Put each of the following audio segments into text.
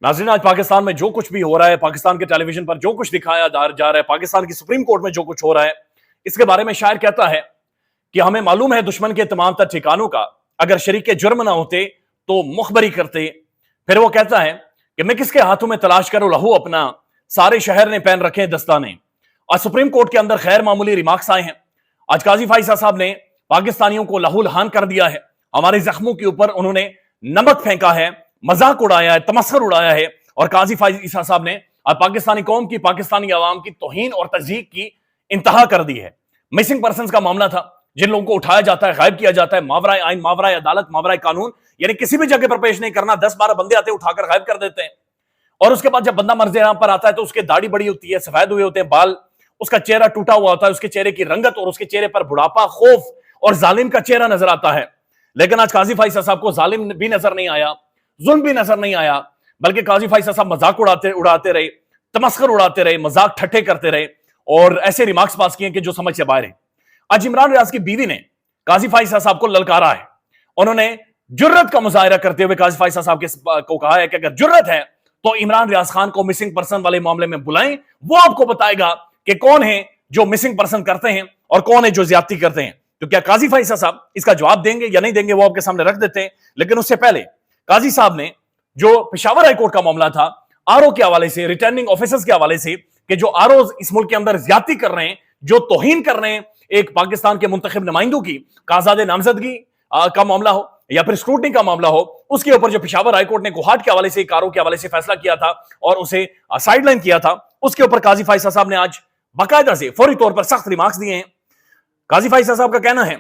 नाज़रीन, आज पाकिस्तान में जो कुछ भी हो रहा है, पाकिस्तान के टेलीविजन पर जो कुछ दिखाया जा रहा है, पाकिस्तान की सुप्रीम कोर्ट में जो कुछ हो रहा है, इसके बारे में शायर कहता है कि हमें मालूम है दुश्मन के तमाम तर ठिकानों का, अगर शरीके जुर्म ना होते तो मुखबरी करते। फिर वो कहता है कि मैं किसके हाथों में तलाश करूं लहू अपना, सारे शहर ने पहन रखे दस्ताने। आज सुप्रीम कोर्ट के अंदर खैर मामूली रिमार्क्स आए हैं। आज काजी फाइसा साहब ने पाकिस्तानियों को लहूलहान कर दिया है, हमारे जख्मों के ऊपर उन्होंने नमक फेंका है, मजाक उड़ाया है, तमस्खुर उड़ाया है। और काजी फाइसा साहब ने आज पाकिस्तानी कौम की, पाकिस्तानी अवाम की तौहीन और तज़यीक की इंतहा कर दी है। मिसिंग पर्सन्स का मामला था, जिन लोगों को उठाया जाता है, गायब किया जाता है, मावराए आइन, मावराए अदालत, मावराए कानून, यानी किसी भी जगह पर पेश नहीं करना, 10-12 बंदे आते हैं उठाकर गायब कर देते हैं। और उसके बाद जब बंदा मर्ज़ पर आता है तो उसके दाढ़ी बड़ी होती है, सफेद हुए होते हैं बाल, उसका चेहरा टूटा हुआ होता है, उसके चेहरे की रंगत और उसके चेहरे पर बुढ़ापा, खौफ और जालिम का चेहरा नजर आता है। लेकिन आज काजी फाइसा साहब को जालिम भी नजर नहीं आया, जुल्म भी नजर नहीं आया, बल्कि काजी फाइसा साहब मजाक उड़ाते रहे, तमस्खुर उड़ाते रहे, मजाक ठट्ठे करते रहे और ऐसे रिमार्क्स पास किए कि जो समझ से बाहर है। आज इमरान रियाज की बीवी ने काजी फाइसा साहब को ललकारा है। उन्होंने जुर्रत का मुजाहिरा करते हुए काजी फाइसा साहब को कहा है कि अगर जुर्रत है तो इमरान रियाज खान को मिसिंग पर्सन वाले मामले में बुलाएं, वो आपको बताएगा कि कौन है जो मिसिंग पर्सन करते हैं और कौन है जो ज्यादती करते हैं। तो क्या काजी फाइसा साहब इसका जवाब देंगे या नहीं देंगे, वो आपके सामने रख देते हैं। लेकिन उससे पहले काजी साहब ने जो पेशावर हाईकोर्ट का मामला था, आरओ के हवाले से, रिटर्निंग ऑफिसर्स के हवाले से, कि जो आरओ इस मुल्क के अंदर ज्यादती कर रहे हैं, जो तौहीन कर रहे हैं एक पाकिस्तान के मुंतखब नुमाइंदों की, काज़ादे नामजदगी का मामला हो या फिर स्क्रूटनी का मामला हो, उसके ऊपर जो पेशावर हाईकोर्ट ने गुहाट के हवाले से, आरओ के हवाले से फैसला किया था और उसे साइडलाइन किया था, उसके ऊपर काजी फाइसा साहब ने आज बाकायदा से फौरी तौर पर सख्त रिमार्क्स दिए हैं। काजी फाइसा साहब का कहना है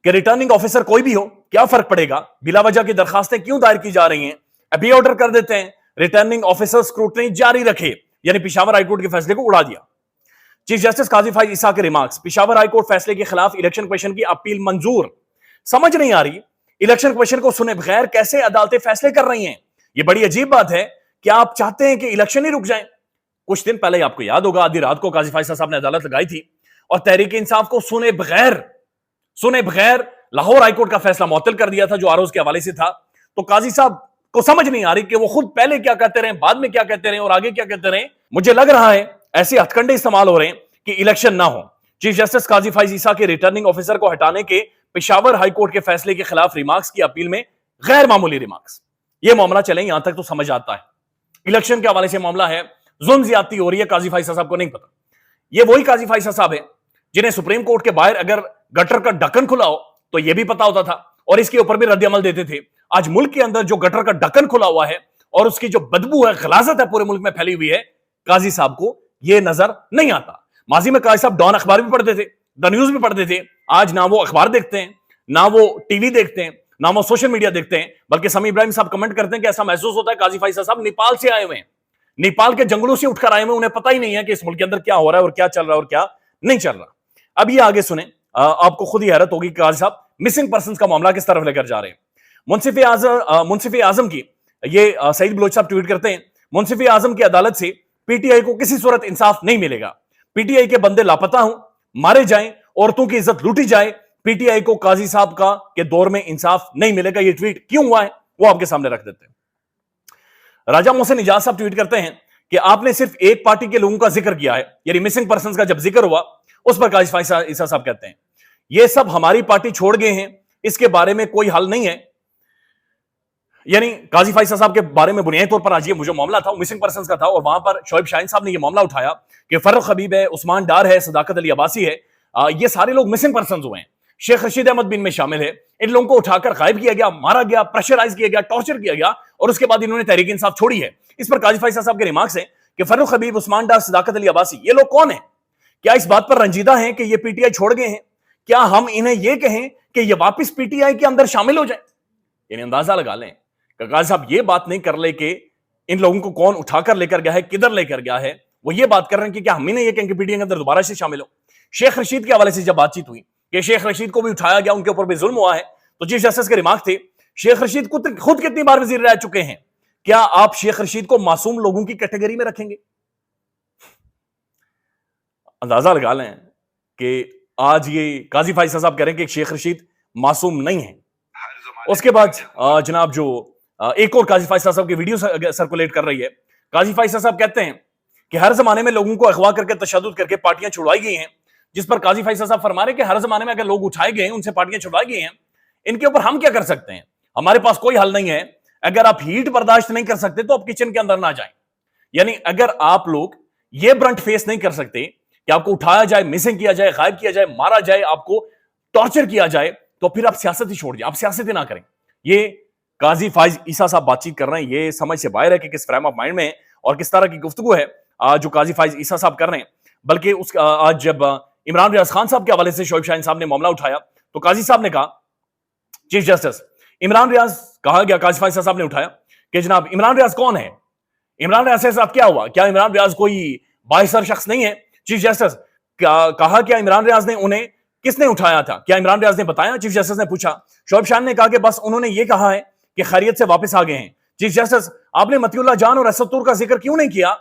कि रिटर्निंग ऑफिसर कोई भी हो, क्या फर्क पड़ेगा, बिला वजह की दरखास्तें क्यों दायर की जा रही हैं, अभी ऑर्डर कर देते हैं, रिटर्निंग ऑफिसर स्क्रूटनी जारी रखे। यानी पेशावर हाईकोर्ट के फैसले को उड़ा दिया। चीफ जस्टिस काजी फाइसा के रिमार्क्स, पेशावर हाईकोर्ट फैसले के खिलाफ इलेक्शन कमीशन की अपील मंजूर। समझ नहीं आ रही इलेक्शन कमीशन को सुने बगैर कैसे अदालतें फैसले कर रही हैं। यह बड़ी अजीब बात है कि आप चाहते हैं कि इलेक्शन ही रुक जाए। कुछ दिन पहले आपको याद होगा, आधी रात को काजी फाइसा साहब ने अदालत लगाई थी और तहरीक इंसाफ को सुने बगैर लाहौर हाईकोर्ट का फैसला मुअत्तल कर दिया था जो आरोज के हवाले से था। तो काजी साहब को समझ नहीं आ रही कि वो खुद पहले क्या कहते रहे, बाद में क्या कहते रहे और आगे क्या कहते रहे। मुझे लग रहा है ऐसे हथकंडे इस्तेमाल हो रहे हैं कि इलेक्शन ना हो। चीफ जस्टिस काजी फाइसा के रिटर्निंग ऑफिसर को हटाने के पेशावर हाईकोर्ट के फैसले के खिलाफ रिमार्क्स की अपील में गैर मामूली रिमार्क्स। ये मामला चले यहां तक तो समझ आता है, इलेक्शन के हवाले से मामला है, जुल्म ज्यादती हो रही है, काजी फाइसा साहब को नहीं पता। ये वही काजी फाइसा साहब है जिन्हें सुप्रीम कोर्ट के बाहर अगर गटर का ढक्कन खुला हो तो यह भी पता होता था और इसके ऊपर भी रद्द अमल देते थे। आज मुल्क के अंदर जो गटर का ढक्कन खुला हुआ है और उसकी जो बदबू है, गलाजत है, पूरे मुल्क में फैली हुई है, काजी साहब को यह नजर नहीं आता। माजी में काजी साहब डॉन अखबार भी पढ़ते थे, द न्यूज भी पढ़ते थे। आज ना वो अखबार देखते हैं, ना वो टीवी देखते हैं, ना वो सोशल मीडिया देखते हैं, बल्कि समी इब्राहिम साहब कमेंट करते हैं कि ऐसा महसूस होता है काजी फाइसा साहब नेपाल से आए हुए हैं, नेपाल के जंगलों से उठकर आए हुए, उन्हें पता ही नहीं है कि इस मुल्क के अंदर क्या हो रहा है और क्या चल रहा है और क्या नहीं चल रहा। अब ये आगे सुने, आपको खुद ही हैरत होगी कि काजी साहब मिसिंग पर्सन का मामला किस तरफ लेकर जा रहे हैं। मुंसिफ आजम की ये सईद बलोच साहब ट्वीट करते हैं, मुंसिफ आजम की अदालत से पीटीआई को किसी सूरत इंसाफ नहीं मिलेगा, पीटीआई के बंदे लापता हूं, मारे जाएं, औरतों की इज्जत लूटी जाए, पीटीआई को काजी साहब का के दौर में इंसाफ नहीं मिलेगा। ये ट्वीट क्यों हुआ है वो आपके सामने रख देते हैं। राजा मोहसिन इजाज साहब ट्वीट करते हैं कि आपने सिर्फ एक पार्टी के लोगों का जिक्र किया है, यानी मिसिंग पर्सन का जब जिक्र हुआ उस पर काजी फाइसा साहब कहते हैं ये सब हमारी पार्टी छोड़ गए हैं, इसके बारे में कोई हल नहीं है। यानी काजी फाइसा साहब के बारे में बुनियादी तौर पर आज ये मुझे मामला था मिसिंग पर्सन का था और वहां पर शोएब शाहीन साहब ने ये मामला उठाया कि फर्रुख हबीब है, उस्मान डार है, सदाकत अली अब्बासी है, ये सारे लोग मिसिंग पर्सन हुए हैं। शेख रशीद अहमद बिन में शामिल है। इन लोगों को उठाकर गायब किया गया, मारा गया, प्रेशराइज किया गया, टॉर्चर किया गया और उसके बाद इन्होंने तहरीक इंसाफ छोड़ी है। इस पर काजी फाइसा साहब के रिमार्क्स हैं कि फर्रुख हबीब, उस्मान डार, सदाकत अली अब्बासी, ये लोग कौन है? क्या इस बात पर रंजीदा हैं कि ये पीटीआई छोड़ गए हैं? क्या हम इन्हें यह कहें कि ये वापस पीटीआई के अंदर शामिल हो जाए? यानी अंदाजा लगा लें कि काजी साहब ये बात नहीं कर ले कि इन लोगों को कौन उठाकर लेकर गया है, किधर लेकर गया है। वो ये बात कर रहे हैं कि क्या हम इन्हें यह कहें कि पीटीआई के अंदर दोबारा से शामिल हो। शेख रशीद के हवाले से जब बातचीत हुई कि शेख रशीद को भी उठाया गया, उनके ऊपर भी जुल्म हुआ है, तो चीफ जस्टिस के रिमार्क थे, शेख रशीद खुद कितनी बार वजीर रह चुके हैं, क्या आप शेख रशीद को मासूम लोगों की कैटेगरी में रखेंगे? अंदाजा लगा लें कि आज ये काजी फाइसा साहब कह रहे हैं कि शेख रशीद मासूम नहीं है। उसके बाद जनाब जो ایک اور قاضی فائز صاحب کی ویڈیو سرکولیٹ کر رہی ہے. قاضی فائز صاحب کہتے ہیں کہ ہر زمانے میں لوگوں کو اغوا کر کے تشدد کر کے پارٹیاں چھڑوائی گئی ہیں, جس پر قاضی فائز صاحب فرما رہے ہیں کہ ہر زمانے میں اگر لوگ اٹھائے گئے ہیں, ان سے پارٹیاں چھڑوائی گئی ہیں, ان کے اوپر ہم کیا کر سکتے ہیں, ہمارے پاس کوئی حل نہیں ہے. اگر آپ ہیٹ برداشت نہیں کر سکتے تو آپ کچن کے اندر نہ جائیں. یعنی اگر آپ لوگ یہ برنٹ فیس نہیں کر سکتے کہ آپ کو اٹھایا جائے, مسنگ کیا جائے, غائب کیا جائے, مارا جائے, آپ کو ٹارچر کیا جائے, تو پھر آپ سیاست ہی چھوڑ دیں, آپ سیاست ہی نہ کریں. یہ قاضی فائز عیسیٰ صاحب بات چیت کر رہے ہیں, یہ سمجھ سے باہر ہے کہ کس فریم آف مائنڈ میں اور کس طرح کی گفتگو ہے جو قاضی فائز عیسیٰ صاحب کر رہے ہیں. بلکہ آج جب عمران ریاض خان صاحب کے حوالے سے شعیب شاہین صاحب نے معاملہ اٹھایا تو قاضی صاحب نے کہا, چیف جسٹس عمران ریاض کہا گیا, قاضی فائز صاحب نے اٹھایا کہ جناب عمران ریاض کون ہے, عمران ریاض کے ساتھ کیا ہوا, کیا عمران ریاض کوئی بااثر شخص نہیں ہے. چیف جسٹس کہا کیا عمران ریاض نے انہیں کس نے اٹھایا تھا, کیا عمران ریاض نے بتایا. چیف جسٹس نے پوچھا. شعیب شاہین نے کہا کہ بس انہوں نے یہ کہا ہے کہ خیریت سے واپس آ گئے ہیں. چیف جسٹس آپ نے متی اللہ جان اور اسد طور کا ذکر کیوں نہیں کیا,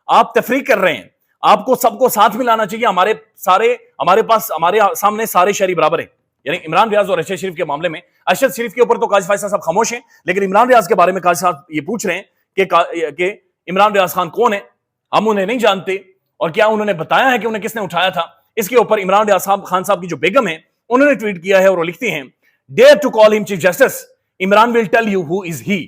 آپ تفریق کر رہے ہیں, آپ کو سب کو ساتھ ملانا چاہیے. ہمارے سامنے سارے شہری برابر ہیں. یعنی عمران ریاض اور ارشد شریف کے معاملے میں, ارشد شریف کے اوپر تو قاضی فائز صاحب خاموش ہیں, لیکن عمران ریاض کے بارے میں قاضی صاحب یہ پوچھ رہے ہیں کہ عمران ریاض خان کون ہے, ہم انہیں نہیں جانتے, اور کیا انہوں نے بتایا ہے کہ انہیں کس نے اٹھایا تھا. اس کے اوپر عمران ریاض خان صاحب کی جو بیگم ہے انہوں نے ٹویٹ کیا ہے اور وہ لکھتی ہیں, dear to call him chief justice, Imran will tell you who is he.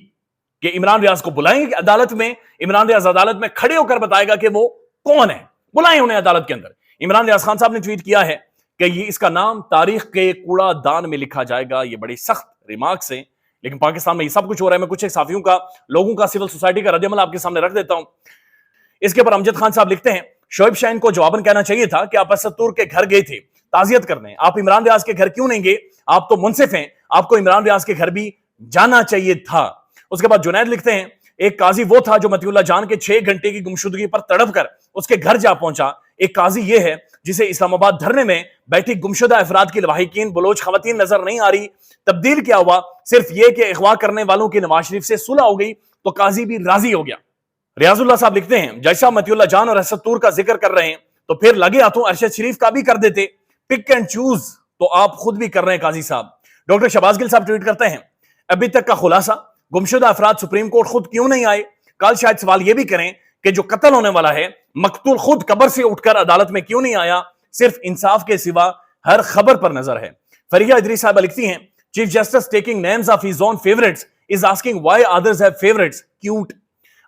کہ عمران ریاض کو بلائیں گے عدالت میں, عمران ریاض عدالت میں کھڑے ہو کر بتائے گا کہ وہ کون ہے, بلائیں انہیں عدالت کے اندر. عمران ریاض خان صاحب نے ٹویٹ کیا ہے کہ یہ اس کا نام تاریخ کے کوڑا دان میں لکھا جائے گا. یہ بڑی سخت ریمارکس ہیں, لیکن پاکستان میں یہ سب کچھ ہو رہا ہے. میں کچھ ایک صحافیوں کا, لوگوں کا, سول سوسائٹی کا رد عمل آپ کے سامنے رکھ دیتا ہوں. اس کے اوپر امجد خان صاحب لکھتے ہیں, شعیب شاہین کو جواباً کہنا چاہیے تھا کہ آپ اسد طور کے گھر گئے تھے تعزیت کرنے, آپ عمران ریاض کے گھر کیوں نہیں گئے, آپ تو منصف ہیں, آپ کو عمران ریاض کے گھر بھی جانا چاہیے تھا. اس کے بعد جنید لکھتے ہیں, ایک قاضی وہ تھا جو متی اللہ جان کے 6 گھنٹے کی گمشدگی پر تڑپ کر اس کے گھر جا پہنچا. ایک قاضی یہ ہے جسے اسلام آباد دھرنے میں بیٹھی گمشدہ افراد کی لواحقین بلوچ خواتین نظر نہیں آ رہی. تبدیل کیا ہوا, صرف یہ کہ اغوا کرنے والوں کی نواز شریف سے صلح ہو گئی تو قاضی بھی راضی ہو گیا. ریاض اللہ صاحب لکھتے ہیں, جیسا متی اللہ جان اور اسد طور کا ذکر کر رہے ہیں تو پھر لگے ہاتھوں ارشد شریف کا بھی کر دیتے. پک اینڈ چوز تو آپ خود بھی کر رہے ہیں قاضی صاحب. ڈاکٹر شہباز گل صاحب ٹویٹ کرتے ہیں, ابھی تک کا خلاصہ, گمشدہ افراد سپریم کورٹ خود کیوں نہیں آئے. کل شاید سوال یہ بھی کریں کہ جو قتل ہونے والا ہے مقتول خود قبر سے اٹھ کر عدالت میں کیوں نہیں آیا, صرف انصاف کے سوا ہر خبر پر نظر ہے. فریحہ ادریس صاحبہ لکھتی ہیں, chief justice taking names of his own favourites is asking why others have favourites, cute.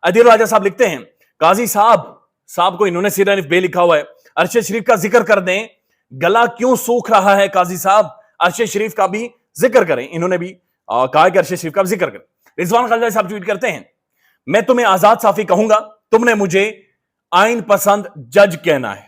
ادیر راجہ صاحب لکھتے ہیں, قاضی صاحب کو انہوں نے سیرانف بے لکھا ہوا ہے, ارشد شریف کا ذکر کر دیں, گلا کیوں سوکھ رہا ہے قاضی صاحب, ارشد شریف کا بھی ذکر کریں. انہوں نے بھی کہا کہ ارشد شریف کا بھی ذکر کریں. رضوان خالد صاحب ٹویٹ کرتے ہیں, میں تمہیں آزاد صافی کہوں گا, تم نے مجھے آئین پسند جج کہنا ہے.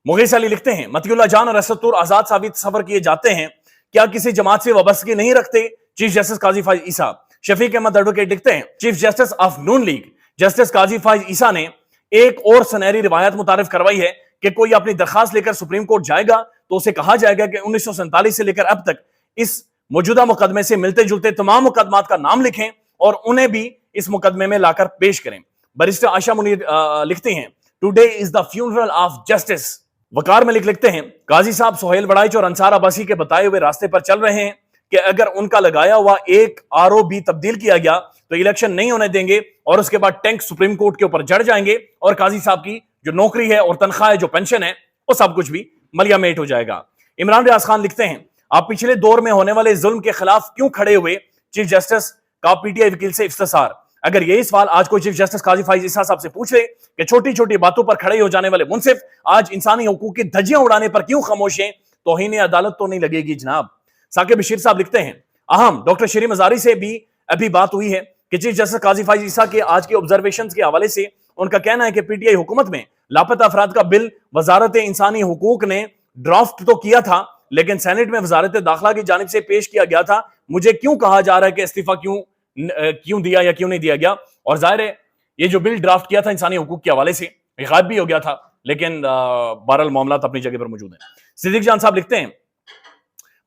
مغیث علی لکھتے ہیں, متی اللہ جان اور اسد طور آزاد صافی تصور کیے جاتے ہیں, کیا کسی جماعت سے وابستگی نہیں رکھتے. چیف جسٹس قاضی فائز عیسیٰ. شفیق احمد ایڈوکیٹ لکھتے ہیں, chief justice of Noon League justice Qazi Faez عیسیٰ نے ایک اور سنہری روایت متعارف کروائی ہے کہ کوئی اپنی درخواست لے کر سپریم کورٹ جائے گا تو اسے کہا جائے گا کہ 1947 سے لے کر اب تک اس موجودہ مقدمے سے ملتے جلتے تمام مقدمات کا نام لکھیں اور انہیں بھی اس مقدمے میں لا کر پیش کریں. بریسٹر عائشہ منیر لکھتی ہیں, today is the funeral of justice. Waqar Malik لکھتے ہیں, قاضی صاحب سہیل بڑائچ اور انصار عباسی کے بتائے ہوئے راستے پر چل رہے ہیں کہ اگر ان کا لگایا ہوا ایک RO بھی تبدیل کیا گیا تو الیکشن نہیں ہونے دیں گے اور اس کے بعد ٹینک سپریم کورٹ کے اوپر جڑ جائیں گے اور قاضی صاحب کی جو نوکری ہے اور تنخواہ ہے, جو پینشن ہے, وہ سب کچھ بھی ملیا میٹ ہو جائے گا. عمران ریاض خان لکھتے ہیں, آپ پچھلے دور میں ہونے والے ظلم کے خلاف کیوں کھڑے ہوئے. چیف جسٹس کا PTI وکیل سے اختصار. اگر یہی سوال آج کوئی چیف جسٹس قاضی فائز عیسیٰ صاحب سے پوچھ لے کہ چھوٹی چھوٹی باتوں پر کھڑے ہو جانے والے منصف آج انسانی حقوق کی دھجیاں اڑانے پر کیوں خاموش ہیں, توہین عدالت تو نہیں لگے گی جناب. ثاقب بشیر صاحب لکھتے ہیں, اہم ڈاکٹر شیری مزاری سے بھی ابھی بات ہوئی ہے کہ چیف جسٹس قاضی فائز عیسیٰ کے آج کے آبزرویشنز کے حوالے سے ان کا کہنا ہے کہ PTI حکومت میں لاپتہ افراد کا بل وزارت انسانی حقوق نے ڈرافٹ تو کیا تھا لیکن سینٹ میں وزارت داخلہ کی جانب سے پیش کیا گیا تھا. مجھے کیوں کہا جا رہا ہے کہ استعفیٰ کیوں دیا یا کیوں نہیں دیا گیا, اور ظاہر ہے یہ جو بل ڈرافٹ کیا تھا انسانی حقوق کے حوالے سے غائب بھی ہو گیا تھا, لیکن بہرحال معاملات اپنی جگہ پر موجود ہیں. صدیق جان صاحب لکھتے ہیں,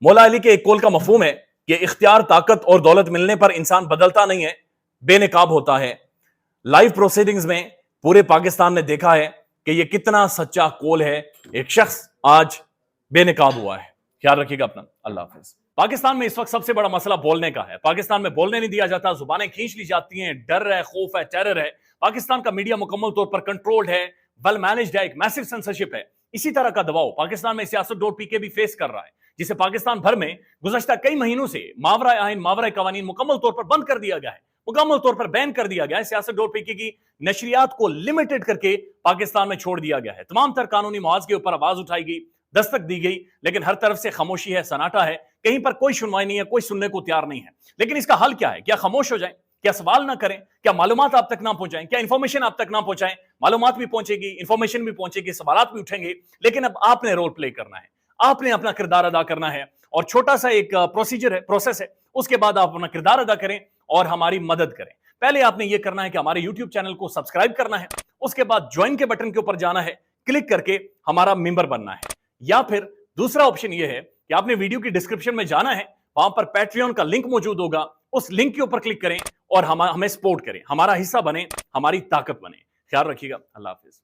مولا علی کے ایک قول کا مفہوم ہے کہ اختیار, طاقت اور دولت ملنے پر انسان بدلتا نہیں ہے, بے نقاب ہوتا ہے. لائیو پروسیڈنگز میں پورے پاکستان نے دیکھا ہے کہ یہ کتنا سچا قول ہے. ایک شخص آج بے نقاب ہوا ہے. خیال رکھیے گا اپنا. اللہ حافظ. पाकिस्तान में इस वक्त सबसे बड़ा मसला बोलने का है। पाकिस्तान में बोलने नहीं दिया जाता, जुबानें खींच ली जाती हैं, डर है, खौफ है, टेरर है। पाकिस्तान का मीडिया मुकम्मल तौर पर कंट्रोल्ड है, वेल मैनेज्ड है, एक मैसिव सेंसरशिप है। इसी तरह का दबाव पाकिस्तान में सियासत.pk भी फेस कर रहा है, जिसे पाकिस्तान भर में गुज़श्ता कई महीनों से मावरा आइन, मावरा कवानीन मुकम्मल तौर पर बंद कर दिया गया है, मुकम्मल तौर पर बैन कर दिया गया है। सियासत.pk की नशरियात को लिमिटेड करके पाकिस्तान में छोड़ दिया गया है। तमाम तर कानूनी मवाज के ऊपर आवाज उठाई गई, दस्तक दी गई, लेकिन हर तरफ से खामोशी है, सन्नाटा है, कहीं पर कोई सुनवाई नहीं है, कोई सुनने को तैयार नहीं है। लेकिन इसका हल क्या है? क्या खामोश हो जाएं? क्या सवाल ना करें? क्या मालूमात आप तक ना पहुंचाएं? क्या इंफॉर्मेशन आप तक ना पहुंचाएं? मालूमात भी पहुंचेगी, इंफॉर्मेशन भी पहुंचेगी, सवालात भी उठेंगे, लेकिन अब आपने रोल प्ले करना है, आपने अपना किरदार अदा करना है। और छोटा सा एक प्रोसीजर है, प्रोसेस है, उसके बाद आप अपना किरदार अदा करें और हमारी मदद करें। पहले आपने ये करना है कि हमारे यूट्यूब चैनल को सब्सक्राइब करना है, उसके बाद ज्वाइन के बटन के ऊपर जाना है, क्लिक करके हमारा मेंबर बनना है। या फिर दूसरा ऑप्शन यह है कि आपने वीडियो की डिस्क्रिप्शन में जाना है, वहां पर पैट्रियन का लिंक मौजूद होगा, उस लिंक के ऊपर क्लिक करें और हमें सपोर्ट करें, हमारा हिस्सा बने, हमारी ताकत बने। ख्याल रखिएगा। अल्लाह हाफिज।